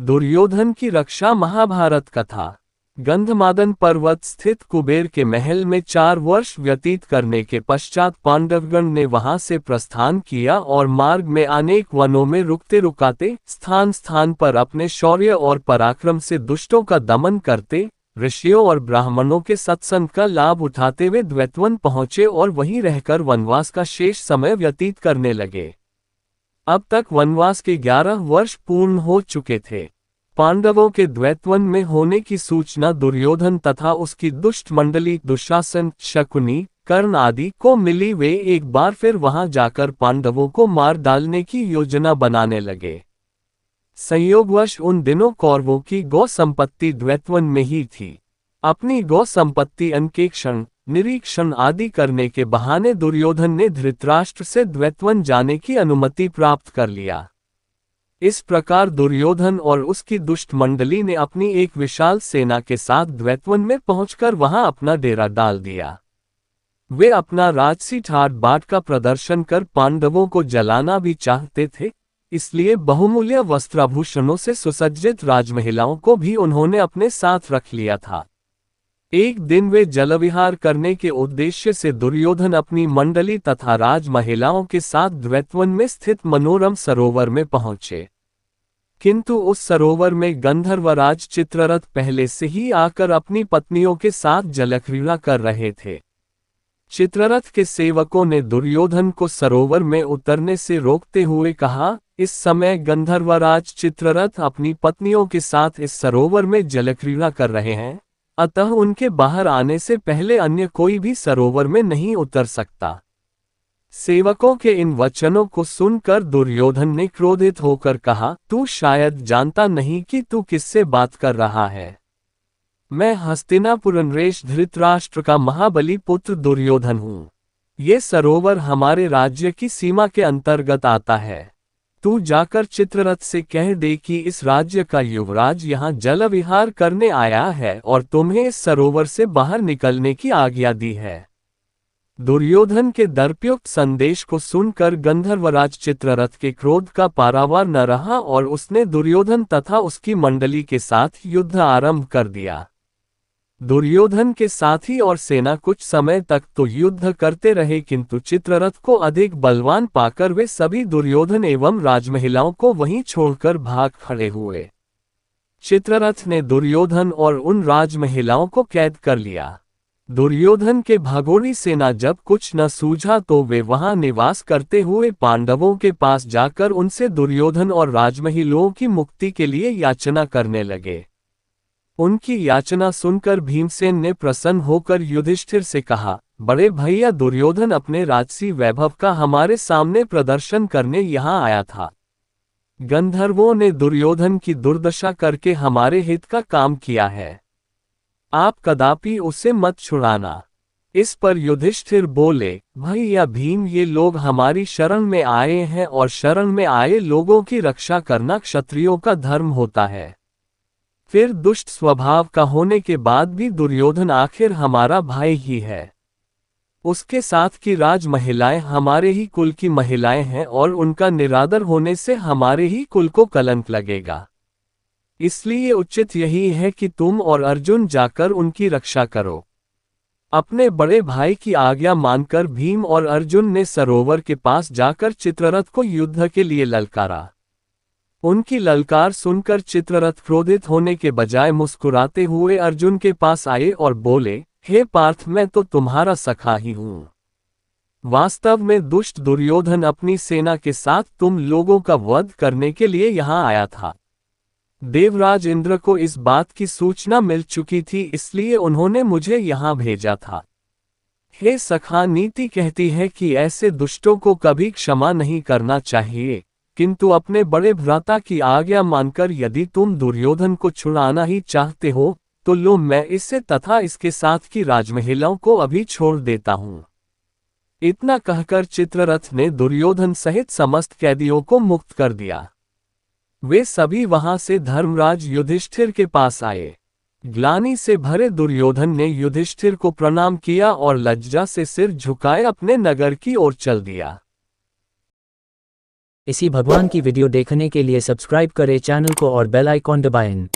दुर्योधन की रक्षा। महाभारत कथा। गंधमादन पर्वत स्थित कुबेर के महल में 4 वर्ष व्यतीत करने के पश्चात पांडवगण ने वहां से प्रस्थान किया और मार्ग में अनेक वनों में रुकते रुकाते स्थान स्थान पर अपने शौर्य और पराक्रम से दुष्टों का दमन करते ऋषियों और ब्राह्मणों के सत्संग का लाभ उठाते हुए द्वैतवन पहुंचे और वहीं रहकर वनवास का शेष समय व्यतीत करने लगे। अब तक वनवास के 11 वर्ष पूर्ण हो चुके थे। पांडवों के द्वैतवन में होने की सूचना दुर्योधन तथा उसकी दुष्ट मंडली दुशासन, शकुनी, कर्ण आदि को मिली। वे एक बार फिर वहां जाकर पांडवों को मार डालने की योजना बनाने लगे। संयोगवश उन दिनों कौरवों की गौ संपत्ति द्वैतवन में ही थी। अपनी गौ संपत्ति अन्वेषण, निरीक्षण आदि करने के बहाने दुर्योधन ने धृतराष्ट्र से द्वैतवन जाने की अनुमति प्राप्त कर लिया। इस प्रकार दुर्योधन और उसकी दुष्ट मंडली ने अपनी एक विशाल सेना के साथ द्वैतवन में पहुंचकर वहां अपना डेरा डाल दिया। वे अपना राजसी ठाट बाट का प्रदर्शन कर पांडवों को जलाना भी चाहते थे, इसलिए बहुमूल्य वस्त्राभूषणों से सुसज्जित राजमहिलाओं को भी उन्होंने अपने साथ रख लिया था। एक दिन वे जलविहार करने के उद्देश्य से दुर्योधन अपनी मंडली तथा राजमहिलाओं के साथ द्वैतवन में स्थित मनोरम सरोवर में पहुंचे, किंतु उस सरोवर में गंधर्वराज चित्ररथ पहले से ही आकर अपनी पत्नियों के साथ जलक्रीड़ा कर रहे थे। चित्ररथ के सेवकों ने दुर्योधन को सरोवर में उतरने से रोकते हुए कहा, इस समय गंधर्वराज चित्ररथ अपनी पत्नियों के साथ इस सरोवर में जलक्रीड़ा कर रहे हैं, अतः उनके बाहर आने से पहले अन्य कोई भी सरोवर में नहीं उतर सकता। सेवकों के इन वचनों को सुनकर दुर्योधन ने क्रोधित होकर कहा, तू शायद जानता नहीं कि तू किससे बात कर रहा है। मैं हस्तिनापुर नरेश धृतराष्ट्र का महाबली पुत्र दुर्योधन हूँ। ये सरोवर हमारे राज्य की सीमा के अंतर्गत आता है। तू जाकर चित्ररथ से कह दे कि इस राज्य का युवराज यहाँ जल विहार करने आया है और तुम्हें इस सरोवर से बाहर निकलने की आज्ञा दी है। दुर्योधन के दर्पयुक्त संदेश को सुनकर गंधर्वराज चित्ररथ के क्रोध का पारावार न रहा और उसने दुर्योधन तथा उसकी मंडली के साथ युद्ध आरंभ कर दिया। दुर्योधन के साथी और सेना कुछ समय तक तो युद्ध करते रहे, किंतु चित्ररथ को अधिक बलवान पाकर वे सभी दुर्योधन एवं राजमहिलाओं को वहीं छोड़कर भाग खड़े हुए। चित्ररथ ने दुर्योधन और उन राजमहिलाओं को कैद कर लिया। दुर्योधन के भगोड़ी सेना जब कुछ न सूझा तो वे वहां निवास करते हुए पांडवों के पास जाकर उनसे दुर्योधन और राजमहिलाओं की मुक्ति के लिए याचना करने लगे। उनकी याचना सुनकर भीमसेन ने प्रसन्न होकर युधिष्ठिर से कहा, बड़े भैया दुर्योधन अपने राजसी वैभव का हमारे सामने प्रदर्शन करने यहाँ आया था। गंधर्वों ने दुर्योधन की दुर्दशा करके हमारे हित का काम किया है। आप कदापि उसे मत छुड़ाना। इस पर युधिष्ठिर बोले, भैया भीम, ये लोग हमारी शरण में आए हैं और शरण में आए लोगों की रक्षा करना क्षत्रियों का धर्म होता है। फिर दुष्ट स्वभाव का होने के बाद भी दुर्योधन आखिर हमारा भाई ही है। उसके साथ की राज महिलाएं हमारे ही कुल की महिलाएं हैं और उनका निरादर होने से हमारे ही कुल को कलंक लगेगा। इसलिए उचित यही है कि तुम और अर्जुन जाकर उनकी रक्षा करो। अपने बड़े भाई की आज्ञा मानकर भीम और अर्जुन ने सरोवर के पास जाकर चित्ररथ को युद्ध के लिए ललकारा। उनकी ललकार सुनकर चित्ररथ क्रोधित होने के बजाय मुस्कुराते हुए अर्जुन के पास आए और बोले, हे पार्थ, मैं तो तुम्हारा सखा ही हूँ। वास्तव में दुष्ट दुर्योधन अपनी सेना के साथ तुम लोगों का वध करने के लिए यहाँ आया था। देवराज इंद्र को इस बात की सूचना मिल चुकी थी, इसलिए उन्होंने मुझे यहाँ भेजा था। हे सखा, नीति कहती है कि ऐसे दुष्टों को कभी क्षमा नहीं करना चाहिए, किंतु अपने बड़े भ्राता की आज्ञा मानकर यदि तुम दुर्योधन को छुड़ाना ही चाहते हो तो लो, मैं इससे तथा इसके साथ की राजमहिलाओं को अभी छोड़ देता हूँ। इतना कहकर चित्ररथ ने दुर्योधन सहित समस्त कैदियों को मुक्त कर दिया। वे सभी वहां से धर्मराज युधिष्ठिर के पास आए। ग्लानि से भरे दुर्योधन ने युधिष्ठिर को प्रणाम किया और लज्जा से सिर झुकाए अपने नगर की ओर चल दिया। इसी भगवान की वीडियो देखने के लिए सब्सक्राइब करें चैनल को और बेल आइकॉन दबाएं।